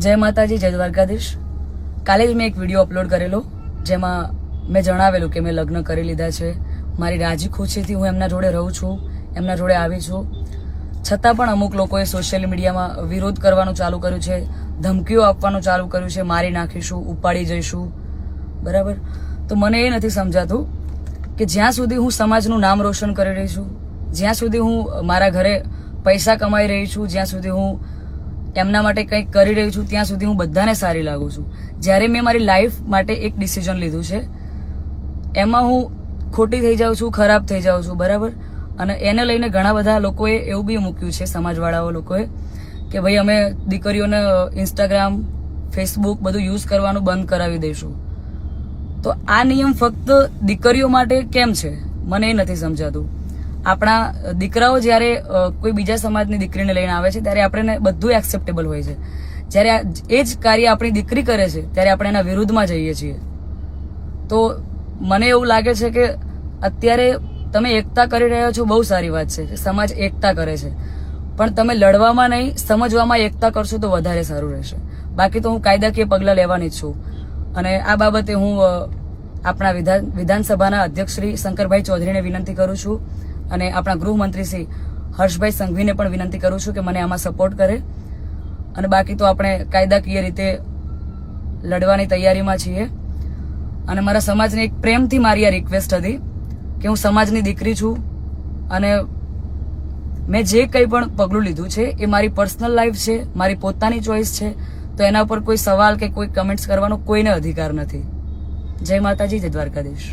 જય માતાજી, જય દ્વારકાધીશ. કાલે જ મેં એક વિડીયો અપલોડ કરેલો જેમાં મેં જણાવેલું કે મેં લગ્ન કરી લીધા છે. મારી રાજી ખુશીથી હું એમના જોડે રહું છું, એમના જોડે આવી છું. છતાં પણ અમુક લોકોએ સોશિયલ મીડિયામાં વિરોધ કરવાનું ચાલુ કર્યું છે, ધમકીઓ આપવાનું ચાલુ કર્યું છે, મારી નાખીશું, ઉપાડી જઈશું. બરાબર? તો મને એ નથી સમજાતું કે જ્યાં સુધી હું સમાજનું નામ રોશન કરી રહી છું, જ્યાં સુધી હું મારા ઘરે પૈસા કમાઈ રહી છું, જ્યાં સુધી હું એમના માટે કંઈક કરી રહી છું, ત્યાં સુધી હું બધાને સારી લાગુ છું. જ્યારે મેં મારી લાઈફ માટે એક ડિસિઝન લીધું છે એમાં હું ખોટી થઈ જાઉં છું, ખરાબ થઈ જાઉં છું. બરાબર? અને એને લઈને ઘણા બધા લોકોએ એવું બી મૂક્યું છે, સમાજવાળાઓ લોકોએ, કે ભાઈ અમે દીકરીઓને ઇન્સ્ટાગ્રામ, ફેસબુક બધું યુઝ કરવાનું બંધ કરાવી દઈશું. તો આ નિયમ ફક્ત દીકરીઓ માટે કેમ છે મને એ નથી સમજાતું. આપણા દીકરાઓ જ્યારે કોઈ બીજા સમાજની દીકરીને લઈને આવે છે ત્યારે આપણે બધું એક્સેપ્ટેબલ હોય છે. જ્યારે એ જ કાર્ય આપણી દીકરી કરે છે ત્યારે આપણે એના વિરુદ્ધમાં જઈએ છીએ. તો મને એવું લાગે છે કે અત્યારે તમે એકતા કરી રહ્યા છો, બહુ સારી વાત છે કે સમાજ એકતા કરે છે, પણ તમે લડવામાં નહીં, સમજવામાં એકતા કરશો તો વધારે સારું રહેશે. બાકી તો હું કાયદાકીય પગલાં લેવાની જ છું. અને આ બાબતે હું આપણા વિધાનસભાના અધ્યક્ષ શ્રી શંકરભાઈ ચૌધરીને વિનંતી કરું છું અને આપણા ગૃહમંત્રી શ્રી હર્ષભાઈ સંઘવીને પણ વિનંતી કરું છું કે મને આમાં સપોર્ટ કરે. અને બાકી તો આપણે કાયદાકીય રીતે લડવાની તૈયારીમાં છીએ. અને મારા સમાજને એક પ્રેમથી મારી આ રિક્વેસ્ટ હતી કે હું સમાજની દીકરી છું અને મેં જે કંઈ પણ પગલું લીધું છે એ મારી પર્સનલ લાઈફ છે, મારી પોતાની ચોઈસ છે. તો એના પર કોઈ સવાલ કે કોઈ કમેન્ટ્સ કરવાનો કોઈને અધિકાર નથી. જય માતાજી, જય દ્વારકાધીશ.